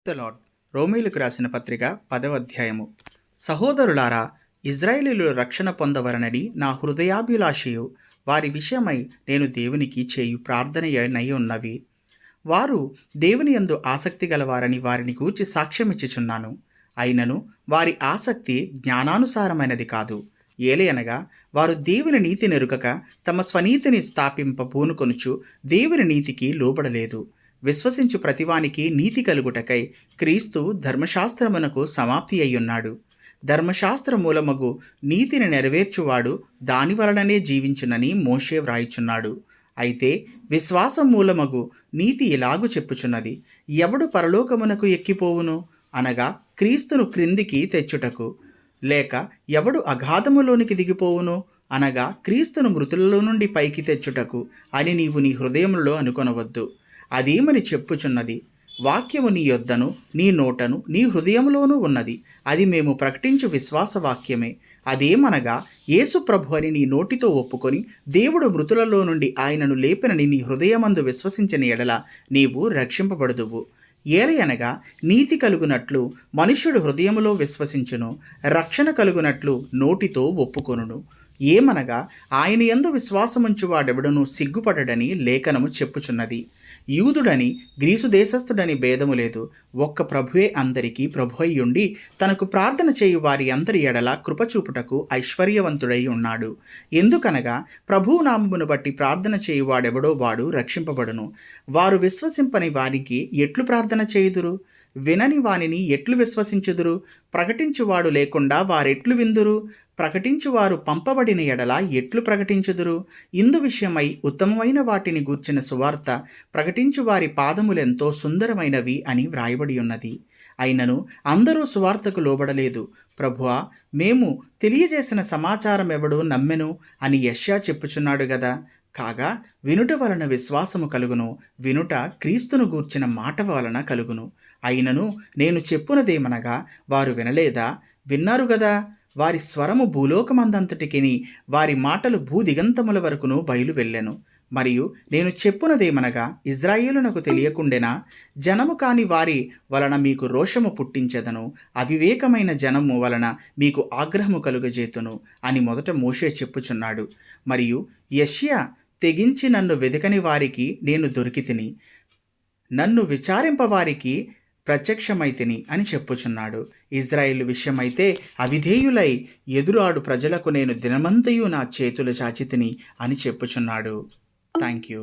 The lord. రోమీయులకు రాసిన పత్రిక 10వ అధ్యాయము. సహోదరులారా, ఇజ్రాయేలీయులు రక్షణ పొందవలనని నా హృదయాభిలాషయు వారి విషయమై నేను దేవునికి చేయు ప్రార్థనయనై ఉన్నవి. వారు దేవుని యందు ఆసక్తి గలవారని వారిని గూర్చి సాక్ష్యమిచ్చుచున్నాను. అయినను వారి ఆసక్తి జ్ఞానానుసారమైనది కాదు. ఏలయనగా వారు దేవుని నీతి నెరుగక తమ స్వనీతిని స్థాపింప పూనుకొనుచు దేవుని నీతికి లోబడలేదు. విశ్వసించు ప్రతివానికి నీతి కలుగుటకై క్రీస్తు ధర్మశాస్త్రమునకు సమాప్తి అయ్యున్నాడు. ధర్మశాస్త్ర మూలమగు నీతిని నెరవేర్చువాడు దాని వలననే జీవించునని మోషే వ్రాయిచున్నాడు. అయితే విశ్వాసం మూలమగు నీతి ఇలాగు చెప్పుచున్నది: ఎవడు పరలోకమునకు ఎక్కిపోవును అనగా క్రీస్తును క్రిందికి తెచ్చుటకు, లేక ఎవడు అగాధములోనికి దిగిపోవును అనగా క్రీస్తును మృతులలో నుండి పైకి తెచ్చుటకు అని నీవు నీ హృదయంలో అనుకొనవద్దు. అదేమని చెప్పుచున్నది: వాక్యము నీ యొద్దను నీ నోటను నీ హృదయంలోనూ ఉన్నది, అది మేము ప్రకటించు విశ్వాసవాక్యమే. అదేమనగా యేసు ప్రభు అని నీ నోటితో ఒప్పుకొని దేవుడు మృతులలో నుండి ఆయనను లేపినని నీ హృదయమందు విశ్వసించిన ఎడల నీవు రక్షింపబడుదువు. ఏలయనగా నీతి కలుగునట్లు మనుష్యుడు హృదయములో విశ్వసించును, రక్షణ కలుగునట్లు నోటితో ఒప్పుకొనును. ఏమనగా ఆయన యందు విశ్వాసముంచువాడెవడనూ సిగ్గుపడడని లేఖనము చెప్పుచున్నది. యూదుడని గ్రీసు దేశస్థుడని భేదము లేదు, ఒక్క ప్రభువే అందరికీ ప్రభు అయ్యుండి తనకు ప్రార్థన చేయు వారి అందరి ఎడల కృపచూపుటకు ఐశ్వర్యవంతుడై ఉన్నాడు. ఎందుకనగా ప్రభువు నామమును బట్టి ప్రార్థన చేయువాడెవడో వాడు రక్షింపబడును. వారు విశ్వసింపని వారికి ఎట్లు ప్రార్థన చేయుదురు? వినని వానిని ఎట్లు విశ్వసించుదురు? ప్రకటించువాడు లేకుండా వారెట్లు విందురు? ప్రకటించువారు పంపబడిన ఎడల ఎట్లు ప్రకటించుదురు? ఇందు విషయమై ఉత్తమమైన వాటిని గూర్చిన సువార్త ప్రకటించు వారి పాదములెంతో సుందరమైనవి అని వ్రాయబడి ఉన్నది. అయినను అందరూ సువార్తకు లోబడలేదు. ప్రభువా, మేము తెలియజేసిన సమాచారం ఎవడు నమ్మెను అని యెషయా చెప్పుచున్నాడు గదా. కాగా వినుట వలన విశ్వాసము కలుగును, వినుట క్రీస్తును గూర్చిన మాట వలన కలుగును. అయినను నేను చెప్పునదేమనగా, వారు వినలేదా? విన్నారు గదా. వారి స్వరము భూలోకమందంతటికిని, వారి మాటలు భూదిగంతముల వరకును బయలు వెళ్ళెను. మరియు నేను చెప్పునదేమనగా, ఇజ్రాయేలునకు తెలియకుండెనా? జనము కాని వారి వలన మీకు రోషము పుట్టించెదను, అవివేకమైన జనము వలన మీకు ఆగ్రహము కలుగజేతును అని మొదట మోషే చెప్పుచున్నాడు. మరియు యెషయా తెగించి నన్ను వెదకని వారికి నేను దొరికితిని, నన్ను విచారింపవారికి ప్రత్యక్షమైతిని అని చెప్పుచున్నాడు. ఇజ్రాయేలు విషయమైతే అవిధేయులై ఎదురాడు ప్రజలకు నేను దినమంతయు నా చేతులు చాచితిని అని చెప్పుచున్నాడు. Thank you.